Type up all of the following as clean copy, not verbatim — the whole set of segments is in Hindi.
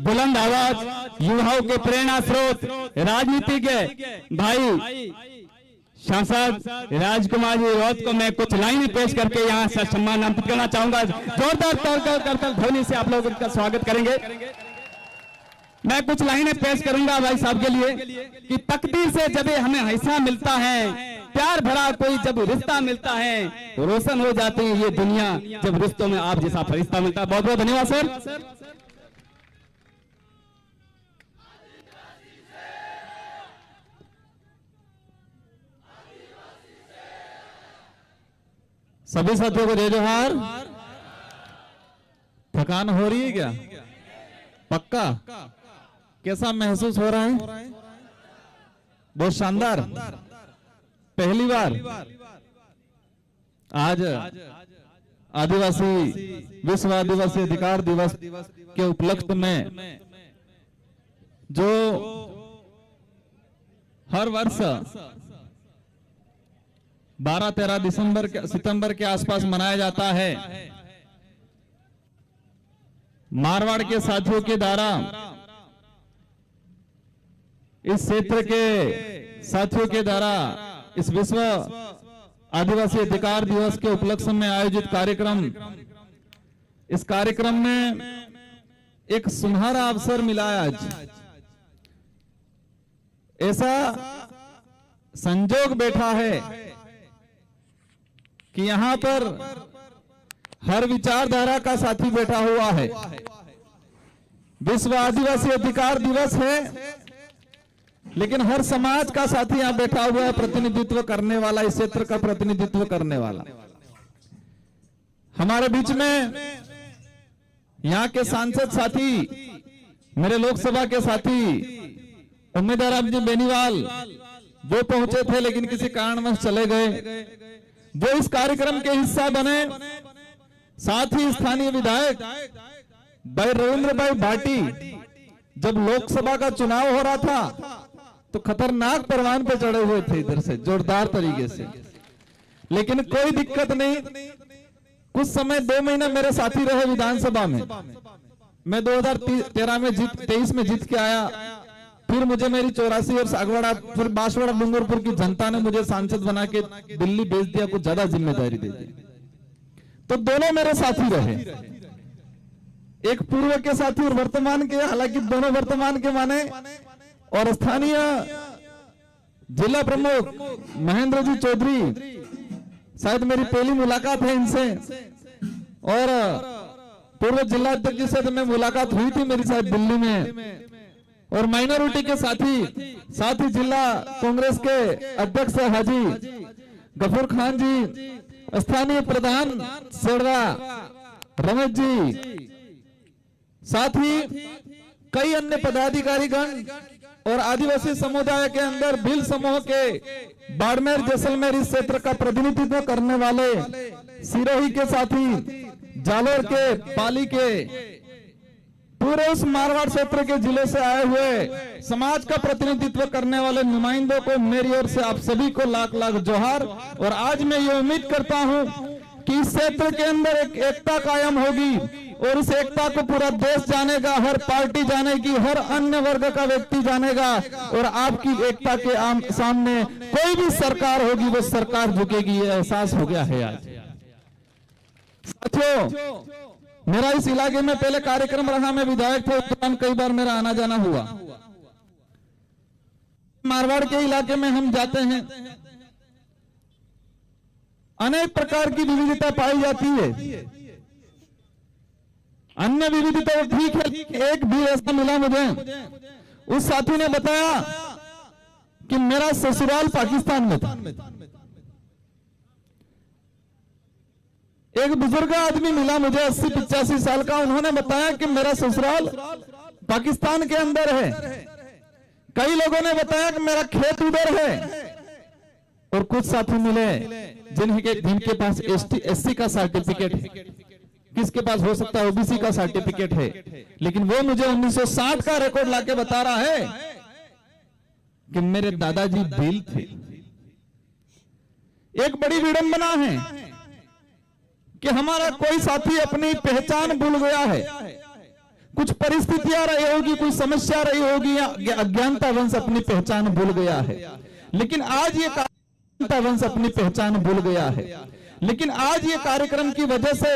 बुलंद आवाज, युवाओं के प्रेरणा स्रोत, राजनीतिज्ञ भाई सांसद राजकुमार जी रौत को मैं कुछ लाइनें पेश करके यहाँ से सम्मानित करना चाहूंगा। जोरदार करतल ध्वनि से आप लोग उनका स्वागत करेंगे। मैं कुछ लाइनें पेश करूंगा भाई साहब के लिए कि तकदीर से जब हमें हिस्सा मिलता है, प्यार भरा कोई जब रिश्ता मिलता है तो रोशन हो जाती है ये दुनिया, जब रिश्तों में आप जैसा फरिश्ता मिलता है। बहुत बहुत धन्यवाद सर। सभी साथियों को जय जोहार। थकान हो रही है क्या? पक्का? कैसा महसूस हो रहा है? बहुत शानदार। पहली बार आज आदिवासी विश्व आदिवासी अधिकार दिवस के उपलक्ष्य में जो हर वर्ष 12-13 सितंबर के आसपास मनाया जाता है, मारवाड़ के साथियों के द्वारा इस क्षेत्र के साथियों के द्वारा इस विश्व आदिवासी अधिकार दिवस के उपलक्ष्य में आयोजित कार्यक्रम, इस कार्यक्रम में एक सुनहरा अवसर मिला है। आज ऐसा संजोग बैठा है कि यहां पर हर विचारधारा का साथी बैठा हुआ है। विश्व आदिवासी अधिकार दिवस है, लेकिन हर समाज का साथी यहां बैठा हुआ है, प्रतिनिधित्व करने वाला, इस क्षेत्र का प्रतिनिधित्व करने वाला। हमारे बीच में यहां के सांसद साथी, मेरे लोकसभा के साथी उम्मीदवार जी बेनीवाल, वो पहुंचे थे लेकिन किसी कारणवश चले गए, वो इस कार्यक्रम के हिस्सा बने। साथ ही स्थानीय विधायक भाई रविंद्र भाई भाटी, जब लोकसभा का चुनाव हो रहा था तो खतरनाक परवान पे चढ़े हुए थे इधर से जोरदार तरीके से, लेकिन कोई दिक्कत नहीं। कुछ समय 2 महीना मेरे साथी रहे विधानसभा में। मैं 2013 में 23 में जीत के आया, फिर मुझे मेरी 84 और सागवाड़ा फिर बांसवाड़ा डूंगरपुर की जनता ने मुझे सांसद बना के दिल्ली भेज दिया, कुछ ज्यादा जिम्मेदारी दे दी। तो दोनों मेरे साथी रहे, एक पूर्व के साथी और वर्तमान के, हालांकि दोनों वर्तमान के माने। और स्थानीय जिला प्रमुख महेंद्र जी चौधरी, शायद मेरी पहली मुलाकात है इनसे, और पूर्व जिला अध्यक्ष से तो मैं मुलाकात हुई थी मेरी शायद दिल्ली में। और माइनॉरिटी के साथी जिला कांग्रेस के अध्यक्ष हाजी गफूर खान जी, स्थानीय प्रधान सेड़वा रमेश जी, साथ ही कई अन्य पदाधिकारीगण और आदिवासी समुदाय के अंदर भील समूह के बाड़मेर जैसलमेर इस क्षेत्र का प्रतिनिधित्व करने वाले सिरोही के साथी, जालोर के, पाली के, पूरे उस मारवाड़ क्षेत्र के जिले से आए हुए समाज का प्रतिनिधित्व करने वाले नुमाइंदों को मेरी ओर से आप सभी को लाख लाख जोहार। और आज मैं ये उम्मीद करता हूं कि इस क्षेत्र के अंदर एक एकता कायम होगी और इस एकता को पूरा देश जानेगा, हर पार्टी जानेगी, हर अन्य वर्ग का व्यक्ति जानेगा, और आपकी एकता के सामने कोई भी सरकार होगी वो सरकार झुकेगी, ये एहसास हो गया है आज। साथियों, मेरा इस इलाके में पहले कार्यक्रम रहा, मैं विधायक था, उस दौरान कई बार मेरा आना जाना हुआ। मारवाड़ के इलाके में हम जाते हैं, अनेक प्रकार की विविधता पाई जाती है। अन्य विविधता ठीक है, एक भी ऐसा मिला मुझे, उस साथी ने बताया कि मेरा ससुराल पाकिस्तान में था। एक बुजुर्ग आदमी मिला मुझे 80-85 साल का, उन्होंने बताया कि मेरा ससुराल पाकिस्तान के अंदर है। कई लोगों ने बताया कि मेरा खेत उधर है। और कुछ साथी मिले जिनके पास ST/SC का सर्टिफिकेट है, किसके पास हो सकता है OBC का सर्टिफिकेट है, लेकिन वो मुझे 1960 का रिकॉर्ड लाके बता रहा है कि मेरे दादाजी भील थे। एक बड़ी विडंबना है कि हमारा कोई साथी अपनी पहचान भूल गया है। कुछ परिस्थितियां रही होगी, कोई समस्या रही होगी, या अज्ञानता वंश अपनी पहचान भूल गया है। लेकिन आज ये अज्ञानता वंश अपनी पहचान भूल गया है। लेकिन आज ये कार्यक्रम की वजह से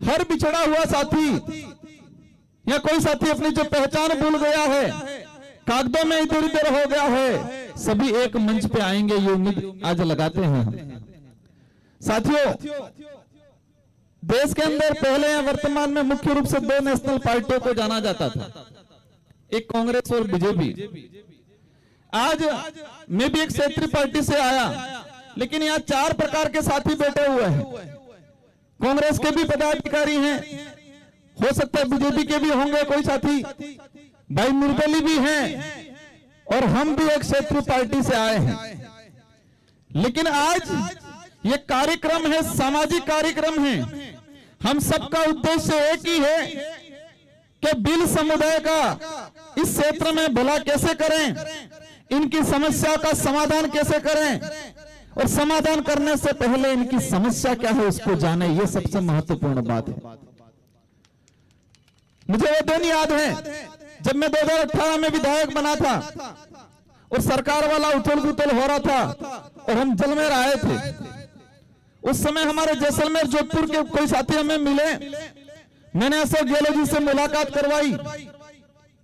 हर बिछड़ा हुआ साथी या कोई साथी अपनी जो पहचान भूल गया है, कागजों में इधर उधर हो गया है, सभी एक मंच पे आएंगे, ये उम्मीद आज लगाते हैं हम। साथियों, देश के अंदर पहले या वर्तमान में मुख्य रूप से दो नेशनल पार्टियों को जाना जाता था, एक कांग्रेस और बीजेपी। आज मैं भी एक क्षेत्रीय पार्टी से आया, लेकिन यहाँ 4 प्रकार के साथी बैठे हुए हैं। कांग्रेस के भी पदाधिकारी हैं, हो सकता है बीजेपी के भी होंगे कोई साथी, भाई निर्दलीय भी हैं, और हम भी एक क्षेत्रीय पार्टी से आए हैं। लेकिन आज ये कार्यक्रम है, सामाजिक कार्यक्रम है। हम सबका उद्देश्य एक ही है कि बिल समुदाय का इस क्षेत्र में भला कैसे करें, इनकी समस्या का समाधान कैसे करें, और समाधान करने से पहले इनकी समस्या क्या है उसको जाने, ये सबसे महत्वपूर्ण बात है। मुझे वो दिन याद है जब मैं 2018 में विधायक बना था और सरकार वाला उथल पुथल हो रहा था और हम जलमेर आए थे। उस समय हमारे जैसलमेर जोधपुर के कोई साथी हमें मिले, मैंने अशोक गहलोत जी से मुलाकात करवाई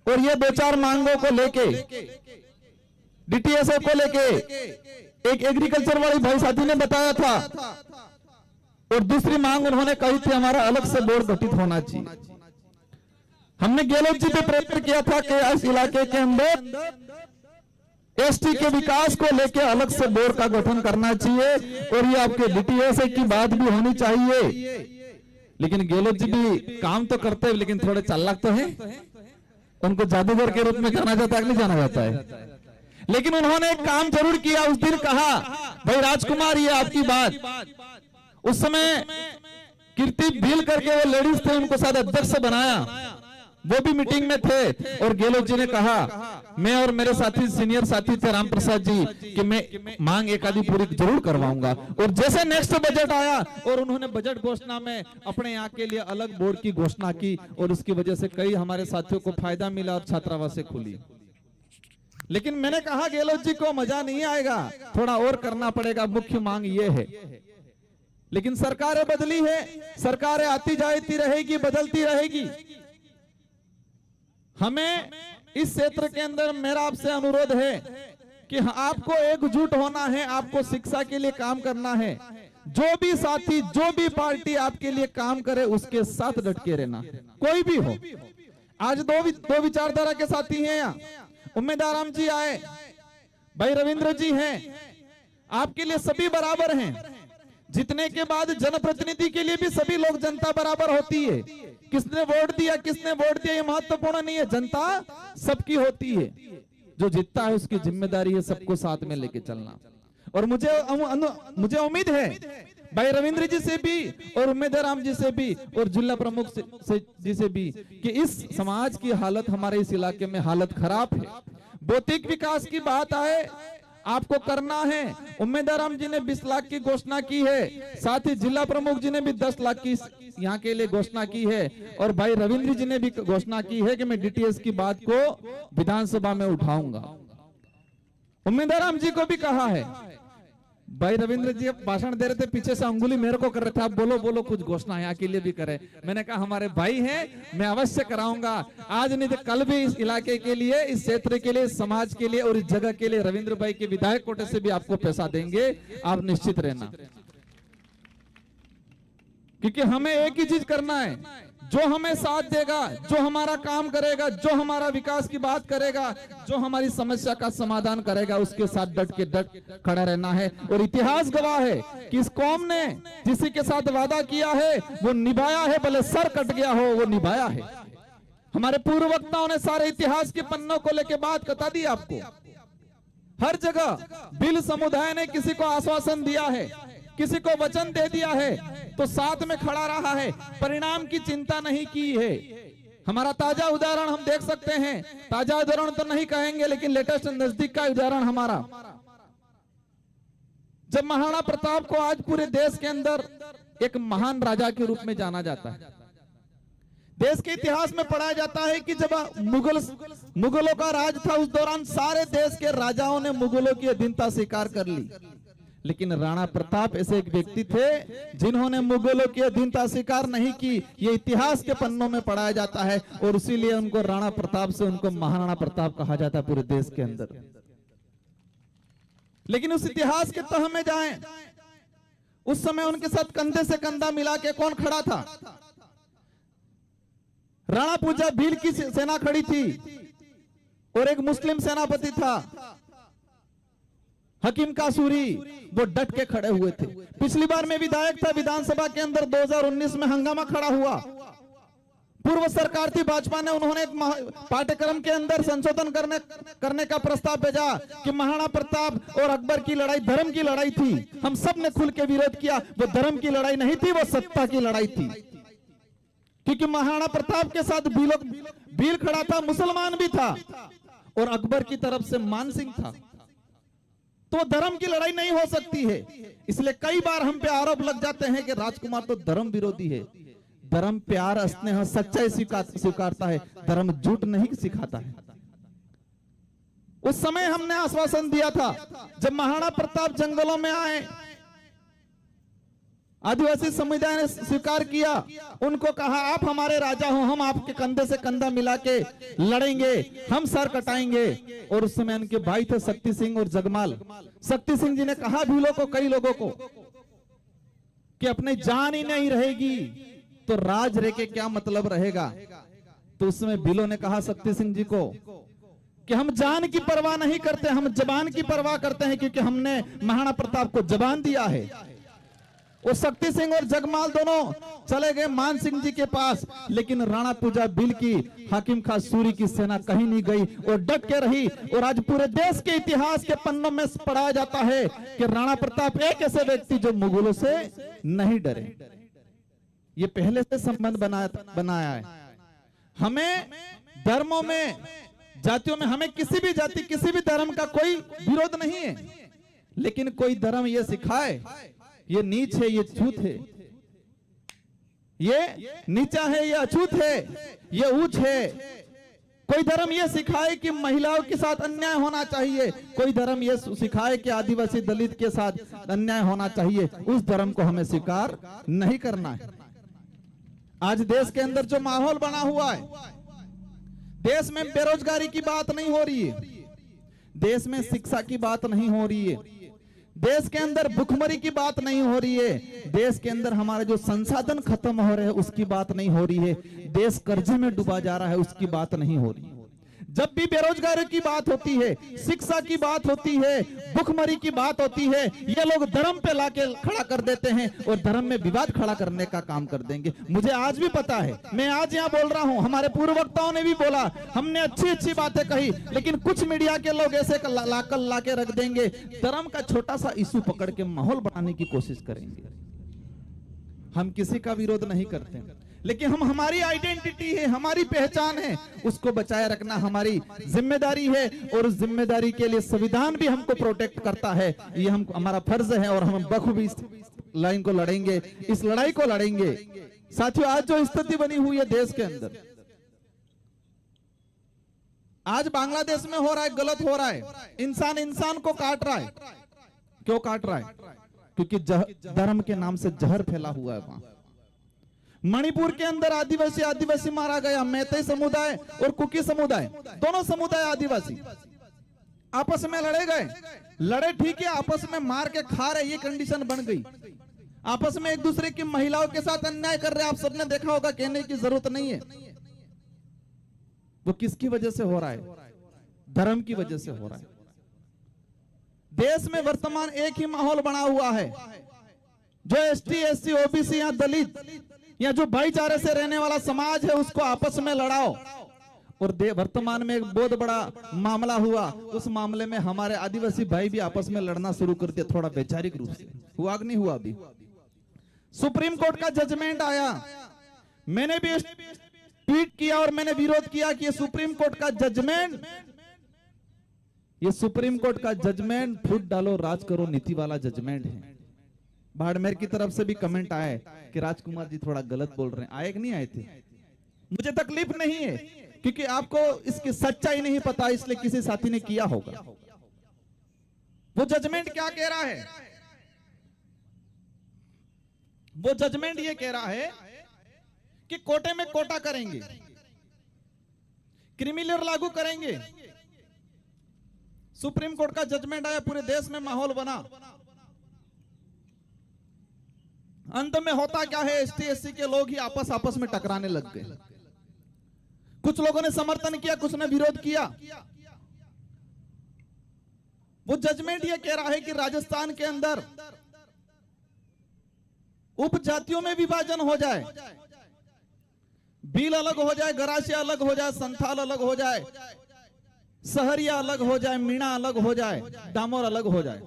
और ये 2-4 मांगों को लेके, डीटीएसओ को लेके, एक एग्रीकल्चर वाली भाई साथी ने बताया था, और दूसरी मांग उन्होंने कही थी हमारा अलग से बोर्ड गठित होना चाहिए। हमने गहलोत जी पे प्रयत्न किया था कि इस इलाके के अंदर एसटी के विकास को लेकर अलग से बोर्ड का गठन करना चाहिए, और ये आपके डीटीएसओ की बात भी होनी चाहिए। लेकिन गहलोत जी भी काम तो करते हैं, लेकिन थोड़े चालाक तो हैं, उनको जादूगर के रूप में जाना जाता है, नहीं जाना जाता है। लेकिन उन्होंने एक काम जरूर किया, उस दिन कहा भाई राजकुमार ये आपकी बात, उस समय कीर्ति भील करके वो लेडीज थे, उनको शायद अध्यक्ष बनाया, वो भी मीटिंग में थे, और गहलोत जी ने कहा, मैं और मेरे साथी सीनियर साथी थे राम प्रसाद जी, कि मैं मांग एक आधी पूरी जरूर करवाऊंगा। और जैसे नेक्स्ट बजट आया और उन्होंने बजट घोषणा में अपने यहाँ के लिए अलग बोर्ड की घोषणा की, और उसकी वजह से कई हमारे साथियों को फायदा मिला और छात्रावासें खुली। लेकिन मैंने कहा गहलोत जी को मजा नहीं आएगा, थोड़ा और करना पड़ेगा, मुख्य मांग ये है। लेकिन सरकारें बदली है, सरकारें आती जाती रहेगी, बदलती रहेगी। हमें इस क्षेत्र के अंदर मेरा आपसे अनुरोध है कि आपको एकजुट होना है, आपको शिक्षा के लिए काम करना है। जो भी साथी, जो भी पार्टी आपके लिए काम करे उसके साथ डट के रहना, कोई भी हो। आज दो विचारधारा के साथी हैं यहाँ, उम्मेदाराम जी आए, भाई रविंद्र जी हैं, आपके लिए सभी बराबर हैं। जीतने के बाद जनप्रतिनिधि के लिए भी सभी लोग, जनता बराबर होती है। किसने वोट दिया, किसने वोट दिया ये महत्वपूर्ण नहीं है, जनता सबकी होती है। जो जीतता है उसकी जिम्मेदारी है सबको साथ में लेके चलना। और मुझे उम्मीद है भाई रविंद्र जी से भी और उम्मेदाराम जी से भी और जिला प्रमुख जी से भी कि इस समाज की हालत, हमारे इस इलाके में हालत खराब है। भौतिक विकास की बात आए, आपको करना है। उम्मेदाराम जी ने 20 लाख की घोषणा की है, साथ ही जिला प्रमुख जी ने भी 10 लाख की यहाँ के लिए घोषणा की है, और भाई रविंद्र जी ने भी घोषणा की है कि मैं डीटीएस की बात को विधानसभा में उठाऊंगा। उम्मेदाराम जी को भी कहा है, भाई रविंद्र जी भाषण दे रहे थे, पीछे से अंगुली मेरे को कर रहे थे, आप बोलो बोलो कुछ घोषणा यहाँ के लिए भी करे। मैंने कहा हमारे भाई हैं, मैं अवश्य कराऊंगा, आज नहीं तो कल भी इस इलाके के लिए, इस क्षेत्र के लिए, समाज के लिए और इस जगह के लिए रविंद्र भाई के विधायक कोटे से भी आपको पैसा देंगे, आप निश्चित रहना। क्योंकि हमें एक ही चीज करना है, जो हमें साथ देगा, जो हमारा काम करेगा, जो हमारा विकास की बात करेगा, जो हमारी समस्या का समाधान करेगा, उसके साथ डट खड़ा रहना है। और इतिहास गवाह है कि इस कौम ने जिसी के साथ वादा किया है वो निभाया है, भले सर कट गया हो वो निभाया है। हमारे पूर्व वक्ताओं ने सारे इतिहास के पन्नों को लेकर बात बता दी आपको। हर जगह बिल समुदाय ने किसी को आश्वासन दिया है, किसी को वचन दे दिया है तो साथ में खड़ा रहा है, परिणाम की चिंता नहीं की है। हमारा ताजा उदाहरण हम देख सकते हैं, ताजा उदाहरण तो नहीं कहेंगे लेकिन लेटेस्ट नजदीक का उदाहरण हमारा, जब महाराणा प्रताप को आज पूरे देश के अंदर एक महान राजा के रूप में जाना जाता है। देश के इतिहास में पढ़ाया जाता है कि जब मुगलों का राज था, उस दौरान सारे देश के राजाओं ने मुगलों की अधीनता स्वीकार कर ली, लेकिन राणा प्रताप ऐसे एक व्यक्ति थे जिन्होंने मुगलों की अधीनता स्वीकार नहीं की। ये इतिहास के पन्नों में पढ़ाया जाता है और इसीलिए उनको राणा प्रताप से उनको महाराणा प्रताप कहा जाता है पूरे देश के अंदर। लेकिन उस इतिहास के तह में जाएं, उस समय उनके साथ कंधे से कंधा मिला के कौन खड़ा था? राणा पूजा भील की सेना खड़ी थी और एक मुस्लिम सेनापति था हकीम कासूरी, वो डट के खड़े हुए थे। पिछली बार में विधायक था, विधानसभा के अंदर 2019 में हंगामा खड़ा हुआ। पूर्व सरकार थी भाजपा ने, उन्होंने एक पाठ्यक्रम के अंदर संशोधन करने का प्रस्ताव भेजा कि महाराणा प्रताप और अकबर की लड़ाई धर्म की लड़ाई थी। हम सब ने खुल के विरोध किया। वो धर्म की लड़ाई नहीं थी, वो सत्ता की लड़ाई थी, क्योंकि महाराणा प्रताप के साथ भील खड़ा था, मुसलमान भी था, और अकबर की तरफ से मान सिंह था। तो धर्म की लड़ाई नहीं हो सकती है। इसलिए कई बार हम पे आरोप लग जाते हैं कि राजकुमार तो धर्म विरोधी है। धर्म प्यार, स्नेह, सच्चाई स्वीकारता है, धर्म झूठ नहीं सिखाता है। उस समय हमने आश्वासन दिया था, जब महाराणा प्रताप जंगलों में आए, आदिवासी समुदाय ने स्वीकार किया, उनको कहा आप हमारे राजा हो, हम आपके कंधे से कंधा मिला के लड़ेंगे, हम सर कटाएंगे। और उस समय उनके भाई थे शक्ति सिंह और जगमाल। शक्ति सिंह जी ने कहा भीलों को, कई लोगों को, कि अपनी जान ही नहीं रहेगी तो राज रह के क्या मतलब रहेगा। तो उस समय भीलों ने कहा शक्ति सिंह जी को कि हम जान की परवाह नहीं करते, हम जबान की परवाह करते हैं, क्योंकि हमने महाराणा प्रताप को जबान दिया है। वो शक्ति सिंह और जगमाल दोनों चले गए मान सिंह जी के पास, लेकिन राणा पूजा भील की हाकिम खां सूरी की सेना कहीं नहीं गई और डट के रही। और आज पूरे देश के इतिहास के पन्नों में पढ़ाया जाता है कि राणा प्रताप एक ऐसे व्यक्ति जो मुगलों से नहीं डरे। ये पहले से संबंध बनाया है। हमें धर्मों में, जातियों में, हमें किसी भी जाति, किसी भी धर्म का कोई विरोध नहीं है, लेकिन कोई धर्म ये सिखाए ये नीच है, ये छूत है, ये नीचा है, ये अछूत है, ये ऊंच है। कोई धर्म ये सिखाए कि महिलाओं के साथ अन्याय होना चाहिए, कोई धर्म ये सिखाए कि आदिवासी दलित के साथ अन्याय होना चाहिए, उस धर्म को हमें स्वीकार नहीं करना है। आज देश के अंदर जो माहौल बना हुआ है, देश में बेरोजगारी की बात नहीं हो रही है, देश में शिक्षा की बात नहीं हो रही है, देश के अंदर भुखमरी की बात नहीं हो रही है, देश के अंदर हमारे जो संसाधन खत्म हो रहे हैं उसकी बात नहीं हो रही है, देश कर्जे में डूबा जा रहा है उसकी बात नहीं हो रही है। जब भी बेरोजगारी की बात होती है, शिक्षा की बात होती है, भुखमरी की बात होती है, ये लोग धर्म पे लाके खड़ा कर देते हैं और धर्म में विवाद खड़ा करने का काम कर देंगे। मुझे आज भी पता है, मैं आज यहाँ बोल रहा हूँ, हमारे पूर्व वक्ताओं ने भी बोला, हमने अच्छी अच्छी बातें कही, लेकिन कुछ मीडिया के लोग ऐसे लाके रख देंगे, धर्म का छोटा सा इशू पकड़ के माहौल बनाने की कोशिश करेंगे। हम किसी का विरोध नहीं करते, लेकिन हम, हमारी आइडेंटिटी है, हमारी पहचान है, उसको बचाए रखना हमारी जिम्मेदारी है। और उस जिम्मेदारी के लिए संविधान भी हमको प्रोटेक्ट करता है, ये हमारा फर्ज है और हम बखूबी इस लाइन को लड़ेंगे, इस लड़ाई को लड़ेंगे। साथियों, आज जो स्थिति बनी हुई है देश के अंदर, आज बांग्लादेश में हो रहा है, गलत हो रहा है, इंसान इंसान को काट रहा है। क्यों काट रहा है? क्योंकि धर्म के नाम से जहर फैला हुआ है। वहां मणिपुर के अंदर आदिवासी मारा गया, मैतेई समुदाय और कुकी समुदाय, दोनों समुदाय आदिवासी आपस में लड़े गए, लड़े ठीक है, आपस में मार के खा रहे, ये कंडीशन बन गई। आपस में एक दूसरे की महिलाओं के साथ अन्याय कर रहे, आप सबने देखा होगा, कहने की जरूरत नहीं है। वो किसकी वजह से हो रहा है? धर्म की वजह से हो रहा है। देश में वर्तमान एक ही माहौल बना हुआ है, जो एसटी, एससी, ओबीसी या दलित या जो भाईचारे से रहने वाला समाज है उसको आपस में लड़ाओ। और वर्तमान में एक बहुत बड़ा मामला हुआ, उस मामले में हमारे आदिवासी भाई भी आपस में लड़ना शुरू कर दिया, थोड़ा वैचारिक रूप से। हुआ कि नहीं हुआ? अभी सुप्रीम कोर्ट का जजमेंट आया, मैंने भी ट्वीट किया और मैंने विरोध किया कि ये सुप्रीम कोर्ट का जजमेंट, ये सुप्रीम कोर्ट का जजमेंट फूट डालो राज करो नीति वाला जजमेंट है। बाड़मेर की तरफ से भी कमेंट आए कि राजकुमार जी थोड़ा गलत बोल रहे हैं। आए कि नहीं आए थे? मुझे तकलीफ नहीं है, क्योंकि आपको इसकी सच्चाई नहीं पता, इसलिए किसी साथी ने किया होगा। वो जजमेंट क्या कह रहा है? वो जजमेंट ये कह रहा है कि कोटे में कोटा करेंगे, क्रिमिनल लागू करेंगे। सुप्रीम कोर्ट का जजमेंट आया, पूरे देश में माहौल बना। अंत में होता क्या है, एसटी एससी के लोग ही आपस में टकराने लग गए। कुछ लोगों ने समर्थन किया, कुछ ने विरोध किया। वो जजमेंट ये कह रहा है कि राजस्थान के अंदर उपजातियों में विभाजन हो जाए, भील अलग हो जाए, गरासिया अलग हो जाए, संथाल अलग हो जाए, सहरिया अलग हो जाए, मीणा अलग हो जाए, डामोर अलग हो जाए।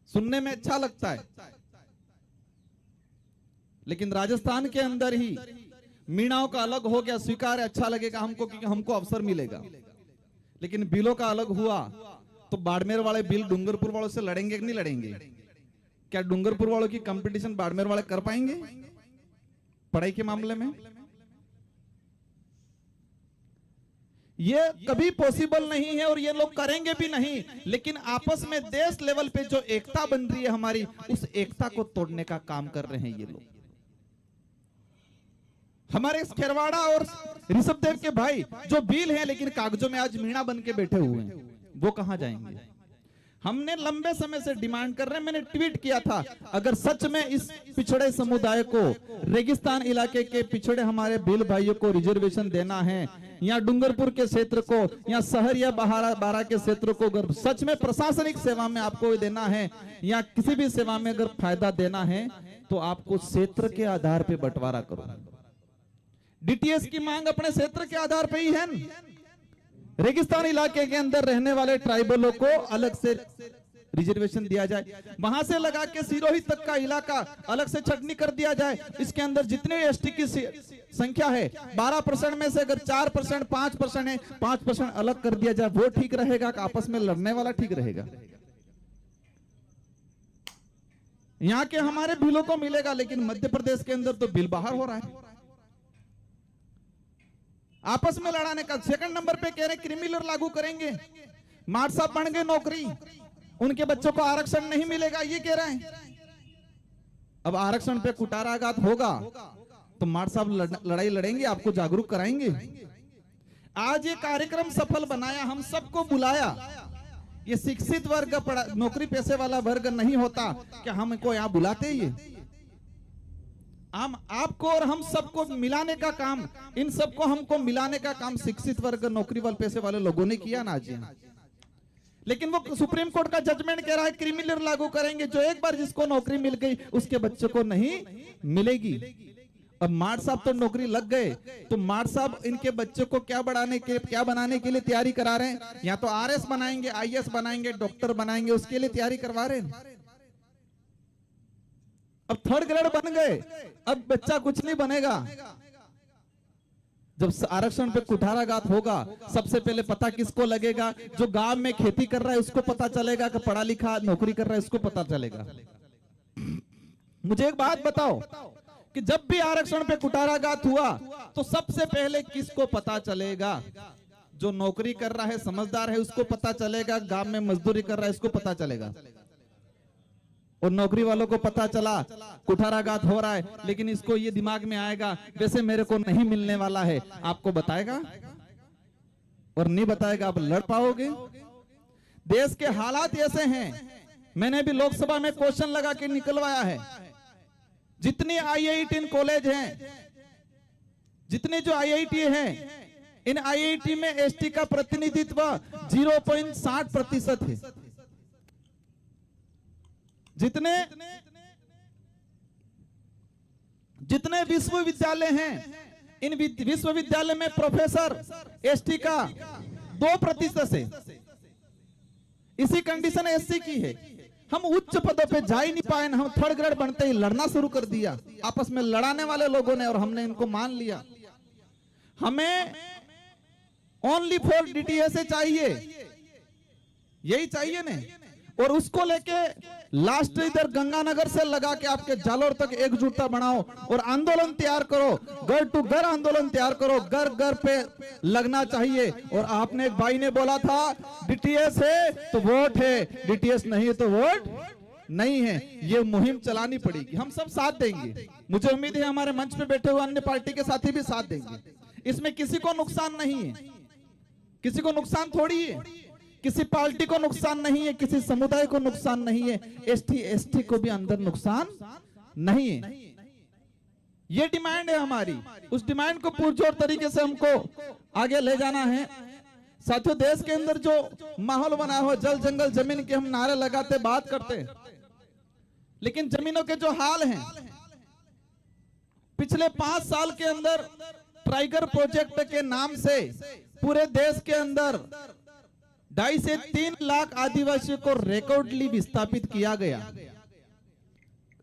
सुनने में अच्छा लगता है, लेकिन राजस्थान के अंदर ही मीणाओं का अलग हो गया, स्वीकार है, अच्छा लगेगा हमको, क्योंकि हमको अवसर मिलेगा। लेकिन बिलों का अलग हुआ तो बाड़मेर वाले बिल डूंगरपुर वालों से लड़ेंगे कि नहीं लड़ेंगे? क्या डूंगरपुर वालों की कंपटीशन बाड़मेर वाले कर पाएंगे पढ़ाई के मामले में? ये कभी पॉसिबल नहीं है और ये लोग करेंगे भी नहीं। लेकिन आपस में देश लेवल पे जो एकता बन रही है हमारी, उस एकता को तोड़ने का काम कर रहे हैं ये लोग। हमारे खेरवाड़ा और ऋषभदेव के भाई जो भील हैं लेकिन कागजों में आज मीणा बन के बैठे हुए हैं, वो कहां जाएंगे? हमने लंबे समय से डिमांड कर रहे हैं, मैंने ट्वीट किया था, अगर सच में इस पिछड़े समुदाय को, रेगिस्तान इलाके के पिछड़े हमारे भील भाइयों को रिजर्वेशन देना है, या डूंगरपुर के क्षेत्र को, या शहर या बारा के क्षेत्र को अगर सच में प्रशासनिक सेवा में आपको देना है, या किसी भी सेवा में अगर फायदा देना है, तो आपको क्षेत्र के आधार पर बंटवारा करो। डीटीएस की मांग अपने क्षेत्र के आधार पर ही है। रेगिस्तान इलाके के अंदर रहने वाले ट्राइबलों को अलग से रिजर्वेशन दिया जाए, वहां से लगा के सिरोही तक का इलाका अलग से छटनी कर दिया जाए। इसके अंदर जितने एसटी की संख्या है 12% में से अगर 4%, 5% है, 5% अलग कर दिया जाए। वो ठीक रहेगा कि आपस में लड़ने वाला ठीक रहेगा? यहाँ के हमारे बिलों को मिलेगा, लेकिन मध्य प्रदेश के अंदर तो बिल बाहर हो रहा है। आपस में लड़ाने का। सेकंड नंबर पे कह रहे क्रिमिनल लागू करेंगे, मार साहब बन गए नौकरी, उनके बच्चों को आरक्षण नहीं मिलेगा, ये कह रहे हैं। अब आरक्षण पे कुटाराघात होगा तो मार साहब लड़ाई लड़ेंगे, आपको जागरूक कराएंगे। आज ये कार्यक्रम सफल बनाया, हम सबको बुलाया। ये शिक्षित वर्ग, नौकरी पैसे वाला वर्ग नहीं होता क्या हमको यहाँ बुलाते? ये हम आपको और हम सबको मिलाने का काम, इन सबको हमको मिलाने का काम शिक्षित वर्ग, नौकरी वाले पैसे वाले लोगों ने किया ना जी। लेकिन वो सुप्रीम कोर्ट का जजमेंट कह रहा है क्रिमिनल लागू करेंगे, जो एक बार जिसको नौकरी मिल गई उसके बच्चों को नहीं मिलेगी। अब मार साहब तो नौकरी लग गए, तो मार साहब इनके बच्चों को क्या बनाने के लिए तैयारी करा रहे हैं? या तो आरएस बनाएंगे, आईएएस बनाएंगे, डॉक्टर बनाएंगे, उसके लिए तैयारी करवा रहे हैं। अब थर्ड ग्रेड बन गए, अब बच्चा कुछ नहीं बनेगा। जब आरक्षण पे कुठाराघात होगा, सबसे पहले पता किसको लगेगा? जो गांव में खेती कर रहा है उसको पता चलेगा, कि पढ़ा लिखा नौकरी कर रहा है उसको पता चलेगा। मुझे एक बात बताओ कि जब भी आरक्षण पे कुठाराघात हुआ तो सबसे पहले किसको पता चलेगा? जो नौकरी कर रहा है, समझदार है, उसको पता चलेगा। गांव में मजदूरी कर रहा है उसको पता चलेगा। और नौकरी वालों को पता चला कुठाराघात हो रहा है, लेकिन इसको ये दिमाग में आएगा वैसे मेरे को नहीं मिलने वाला है, आपको बताएगा और नहीं बताएगा, आप लड़ पाओगे? देश के हालात ऐसे हैं। मैंने भी लोकसभा में क्वेश्चन लगा के निकलवाया है। जितने IIT कॉलेज हैं, जितने जो IIT हैं, इन IIT में एसटी का प्रतिनिधित्व 0.60% है। जितने विश्वविद्यालय हैं, इन विश्वविद्यालय में प्रोफेसर एसटी का 2% है। इसी कंडीशन एससी की है। हम उच्च पदों पे जा ही नहीं पाए, हम थर्ड ग्रेड बनते ही लड़ना शुरू कर दिया। आपस में लड़ाने वाले लोगों ने, और हमने इनको मान लिया। हमें ओनली फॉर डीटीएस चाहिए, यही चाहिए ना। और उसको लेके लास्ट इधर गंगानगर से लगा के आपके जालोर तक एकजुटता बनाओ और आंदोलन तैयार करो, घर टू घर आंदोलन तैयार करो, घर घर पे लगना चाहिए। और आपने एक भाई ने बोला था डीटीएस है तो वोट है, डीटीएस नहीं है तो वोट नहीं है। ये मुहिम चलानी पड़ेगी, हम सब साथ देंगे। मुझे उम्मीद है हमारे मंच पे बैठे हुए अन्य पार्टी के साथी भी साथ देंगे। इसमें किसी को नुकसान नहीं है, किसी को नुकसान थोड़ी है, किसी पार्टी को नुकसान नहीं है, किसी समुदाय को नुकसान नहीं है, एसटी एसटी को भी अंदर नुकसान नहीं है। ये डिमांड है हमारी, उस डिमांड को पुरजोर तरीके से हमको आगे ले जाना है। साथियों, देश के अंदर जो माहौल बना हो, जल जंगल जमीन के हम नारे लगाते बात करते, लेकिन जमीनों के जो हाल हैं, पिछले 5 साल के अंदर टाइगर प्रोजेक्ट के नाम से पूरे देश के अंदर 2.5 से 3 लाख आदिवासियों को रिकॉर्डली विस्थापित किया गया।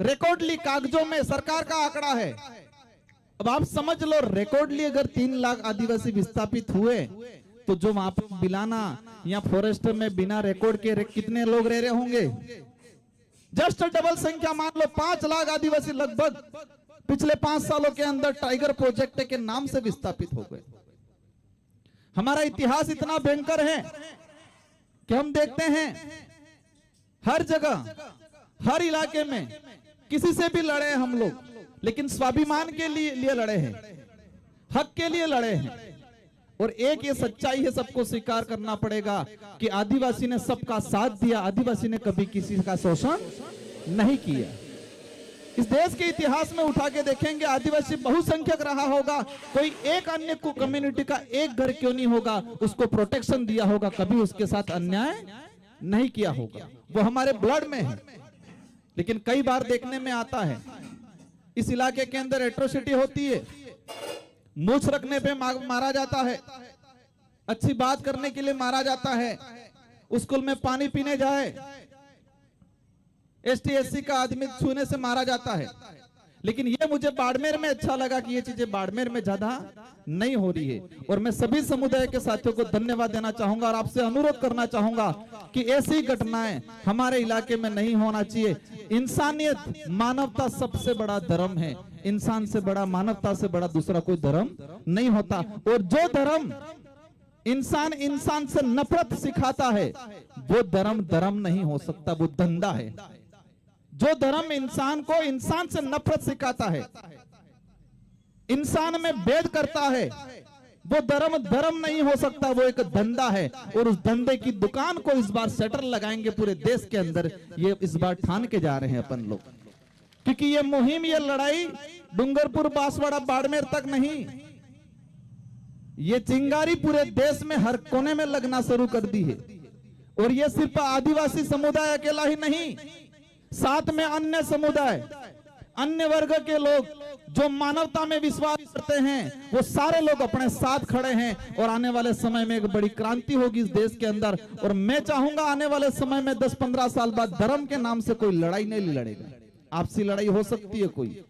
रिकॉर्डली कागजों में सरकार का आंकड़ा है। अब आप समझ लो, रिकॉर्डली अगर 3 लाख आदिवासी विस्थापित हुए तो जो वहां पर बिलाना या फॉरेस्ट में बिना रिकॉर्ड के कितने लोग रह रहे होंगे? जस्ट डबल संख्या मान लो, 5 लाख आदिवासी लगभग पिछले 5 सालों के अंदर टाइगर प्रोजेक्ट के नाम से विस्थापित हो गए। हमारा इतिहास इतना भयंकर है कि हम देखते हैं हर जगह, हर इलाके में किसी से भी लड़े हम लोग, लेकिन स्वाभिमान के लिए लड़े हैं, हक के लिए लड़े हैं। और एक ये सच्चाई है, सबको स्वीकार करना पड़ेगा कि आदिवासी ने सबका साथ दिया, आदिवासी ने कभी किसी का शोषण नहीं किया। इस देश के इतिहास में उठा के देखेंगे, आदिवासी बहुसंख्यक रहा होगा, कोई एक अन्य को कम्युनिटी का एक घर क्यों नहीं होगा, उसको प्रोटेक्शन दिया होगा, कभी उसके साथ अन्याय नहीं किया होगा, वो हमारे ब्लड में है। लेकिन कई बार देखने में आता है इस इलाके के अंदर एट्रोसिटी होती है, मूछ रखने पे मारा जाता है, अच्छी बात करने के लिए मारा जाता है, स्कूल में पानी पीने जाए एसटी एससी का आदमी छूने से मारा जाता है। लेकिन ये मुझे बाड़मेर में अच्छा लगा कि ये चीजें बाड़मेर में ज्यादा नहीं हो रही है। और मैं सभी समुदाय के साथियों को धन्यवाद देना चाहूंगा और आपसे अनुरोध करना चाहूंगा कि ऐसी घटनाएं हमारे इलाके में नहीं होना चाहिए। इंसानियत, मानवता सबसे बड़ा धर्म है, इंसान से बड़ा, मानवता से बड़ा दूसरा कोई धर्म नहीं होता। और जो धर्म इंसान से नफरत सिखाता है वो धर्म नहीं हो सकता, वो धंधा है। जो धर्म इंसान को इंसान से नफरत सिखाता है, इंसान में भेद करता है, वो धर्म नहीं हो सकता, वो एक धंधा है। और उस धंधे की दुकान को इस बार शटर लगाएंगे पूरे देश के अंदर, ये इस बार ठान के जा रहे हैं अपन लोग। क्योंकि ये मुहिम, ये लड़ाई डूंगरपुर, बांसवाड़ा, बाड़मेर तक नहीं, ये चिंगारी पूरे देश में हर कोने में लगना शुरू कर दी है। और ये सिर्फ आदिवासी समुदाय अकेला ही नहीं, साथ में अन्य समुदाय, अन्य वर्ग के लोग जो मानवता में विश्वास करते हैं, वो सारे लोग अपने साथ खड़े हैं। और आने वाले समय में एक बड़ी क्रांति होगी इस देश के अंदर। और मैं चाहूंगा आने वाले समय में 10-15 साल बाद धर्म के नाम से कोई लड़ाई नहीं लड़ेगा। आपसी लड़ाई हो सकती है कोई,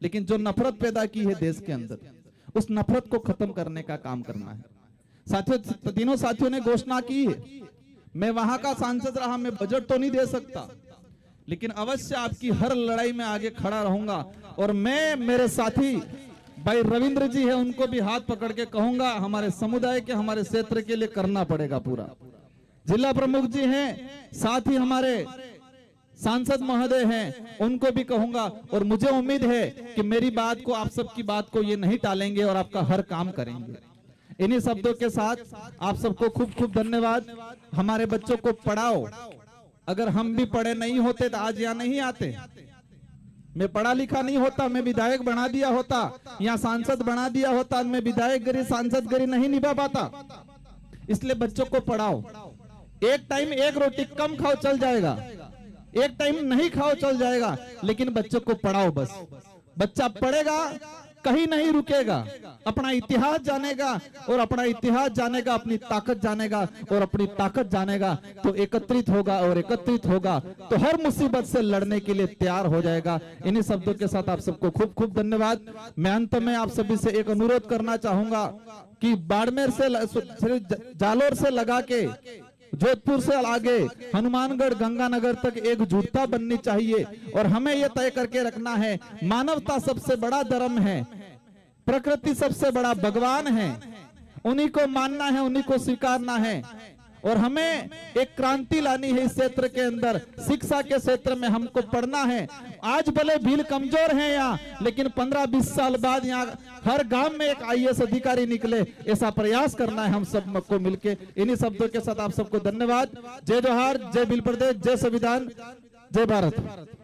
लेकिन जो नफरत पैदा की है देश के अंदर, उस नफरत को खत्म करने का काम करना है। साथियों, तीनों साथियों ने घोषणा की है, मैं वहां का सांसद रहा, मैं बजट तो नहीं दे सकता, लेकिन अवश्य आपकी हर लड़ाई में आगे खड़ा रहूंगा। और मैं, मेरे साथी भाई रविंद्र जी है, उनको भी हाथ पकड़ के कहूंगा, हमारे समुदाय के, हमारे क्षेत्र के लिए करना पड़ेगा पूरा। जिला प्रमुख जी हैं, साथ ही हमारे सांसद महोदय हैं, उनको भी कहूंगा। और मुझे उम्मीद है कि मेरी बात को, आप सबकी बात को ये नहीं टालेंगे और आपका हर काम करेंगे। इन्हीं शब्दों के साथ आप सबको खूब खूब धन्यवाद। हमारे बच्चों को पढ़ाओ, अगर हम भी पढ़े नहीं होते तो आज यहाँ नहीं आते। मैं पढ़ा लिखा नहीं होता, मैं विधायक बना दिया होता, यहाँ सांसद बना दिया होता, मैं विधायक गिरी, सांसद गिरी नहीं निभा पाता। इसलिए बच्चों को पढ़ाओ। एक टाइम एक रोटी कम खाओ चल जाएगा, एक टाइम नहीं खाओ चल जाएगा, लेकिन बच्चों को पढ़ाओ। बस बच्चा पढ़ेगा, कहीं नहीं रुकेगा, अपना इतिहास जानेगा, और अपना इतिहास जानेगा अपनी ताकत जानेगा, और अपनी ताकत जानेगा तो एकत्रित होगा, और एकत्रित होगा तो हर मुसीबत से लड़ने के लिए तैयार हो जाएगा। इन्हीं शब्दों के साथ आप सबको खूब खूब धन्यवाद। मैं अंत में आप सभी से एक अनुरोध करना चाहूंगा कि बाड़मेर से, जालोर से लगा के जोधपुर से आगे हनुमानगढ़ गंगानगर तक एकजुटता बननी चाहिए। और हमें यह तय करके रखना है, मानवता सबसे बड़ा धर्म है, प्रकृति सबसे बड़ा भगवान है, उन्हीं को मानना है, उन्हीं को स्वीकारना है। और हमें एक क्रांति लानी है इस क्षेत्र के अंदर। शिक्षा के क्षेत्र में हमको पढ़ना है। आज भले भील कमजोर है यहाँ, लेकिन 15-20 साल बाद यहाँ हर गांव में एक IAS अधिकारी निकले, ऐसा प्रयास करना है हम सब को मिलके। इन्हीं शब्दों के साथ आप सबको धन्यवाद। जय जोहार, जय भील प्रदेश, जय संविधान, जय भारत।